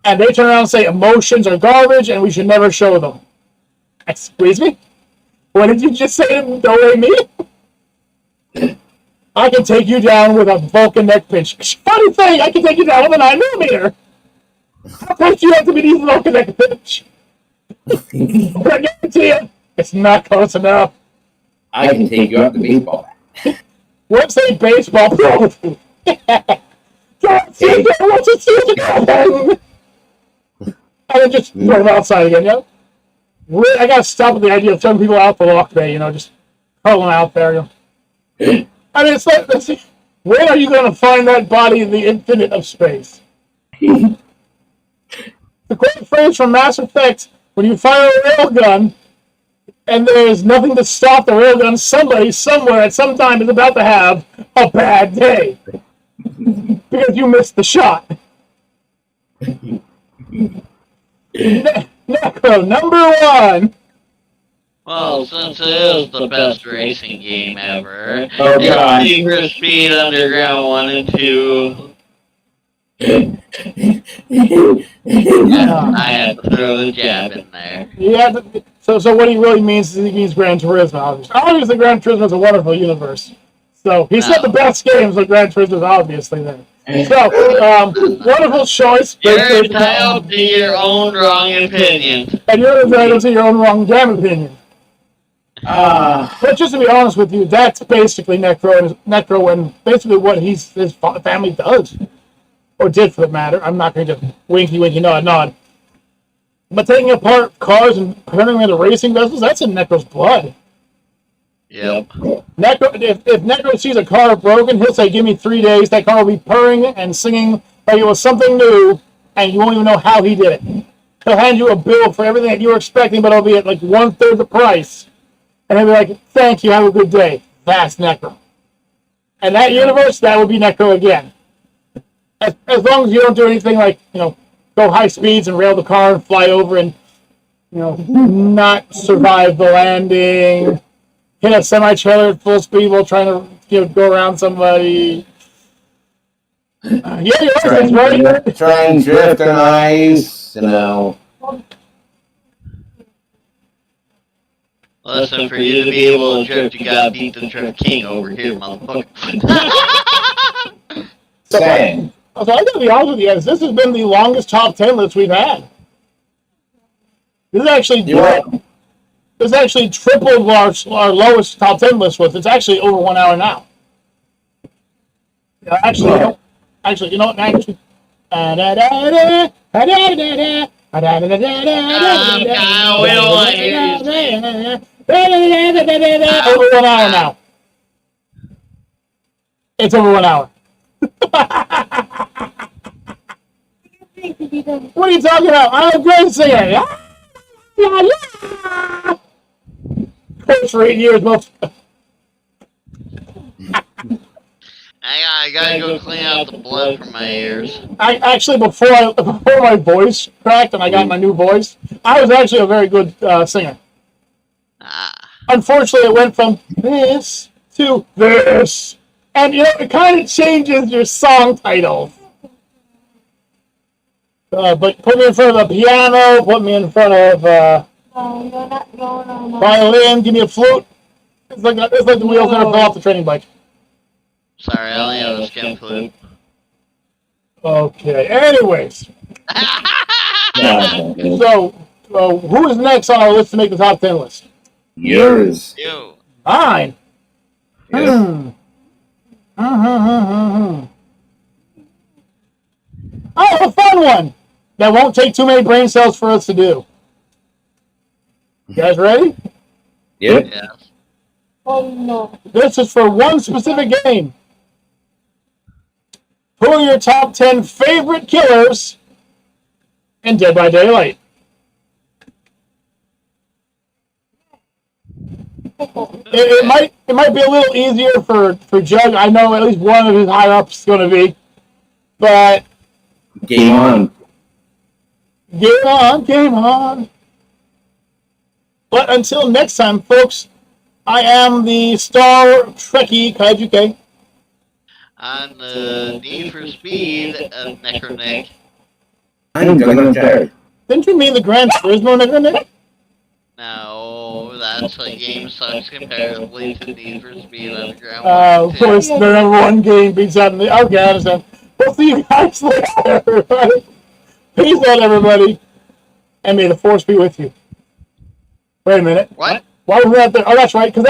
And they turn around and say emotions are garbage and we should never show them. Excuse me? What did you just say to don't me? I can take you down with a Vulcan neck pinch. Funny thing, I can take you down with a 9mm. How close do you have to be these Vulcan neck pinch? But I guarantee you, it's not close enough. I can take you up to baseball. Let's say baseball. Don't see the girlfriend. And then just throw them outside again, you know? I gotta stop with the idea of throwing people out the lock bay, you know, just throw them out there, you know? I mean, it's like, let's see, when are you gonna find that body in the infinite of space? The great phrase from Mass Effect, when you fire a railgun, and there's nothing to stop the railgun, somebody, somewhere, at some time is about to have a bad day. Because you missed the shot. Necro, number 1. Well, since it is the best racing game ever, Oh, God. Need for Speed Underground 1 and 2. Yeah, I had to throw the jab in there. Yeah, so what he really means is he means Gran Turismo. Obviously, Gran Turismo is a wonderful universe. So he said the best games, but Gran Turismo is obviously there. So, wonderful choice. You're entitled to your own wrong opinion. And you're entitled to your own wrong damn opinion. But just to be honest with you, that's basically Necro and basically what his family does. Or did, for the matter. I'm not going to winky, nod. But taking apart cars and turning them into racing vessels, that's in Necro's blood. Yep. If Necro sees a car broken, he'll say, "Give me 3 days." That car will be purring and singing like it was something new, and you won't even know how he did it. He'll hand you a bill for everything that you were expecting, but it'll be at like 1/3 the price. And he'll be like, "Thank you, have a good day." That's Necro. And that universe, that would be Necro again. As long as you don't do anything like, go high speeds and rail the car and fly over and, not survive the landing, hit a semi-trailer at full speed while trying to, go around somebody. Yeah, you're right. Try and drift on ice, Listen, for you to be able to drift, you gotta beat the Drift King over here, motherfucker. Same. So I gotta be honest with you guys, this has been the longest top 10 list we've had. This is actually tripled our lowest top 10 list was. It's actually over 1 hour now. Actually, you know what? Over 1 hour now. It's over 1 hour. What are you talking about? I'm a great singer. For 8 years, most. I gotta go clean out the blood from my ears. Actually, before my voice cracked and I got my new voice, I was actually a very good singer. Unfortunately, it went from this to this, and it kind of changes your song titles. But put me in front of a piano, put me in front of violin, give me a flute. It's like the wheels never fell off the training bike. Sorry, I only have a skin flute. Okay. Anyways, so who is next on our list to make the top 10 list? Yours. You. Mine. Yes. I have a fun one that won't take too many brain cells for us to do. You guys ready? Yep. Yes. Oh no. This is for one specific game. Who are your top 10 favorite killers in Dead by Daylight? It might be a little easier for Jug. I know at least one of his high ups is going to be, but Game on. Game on. But until next time, folks, I am the Star Trekkie Kaiju K. On the Need for Speed of Necronick. I'm gonna try. Didn't you mean the Gran Turismo Necronick? No, that's a game sucks comparatively to Need for Speed Underground. Of course, the number one game beats out in the... Okay, I understand. We'll see you guys later, everybody. Peace out, everybody. And may the force be with you. Wait a minute. What? Why was that there? Oh, that's right, because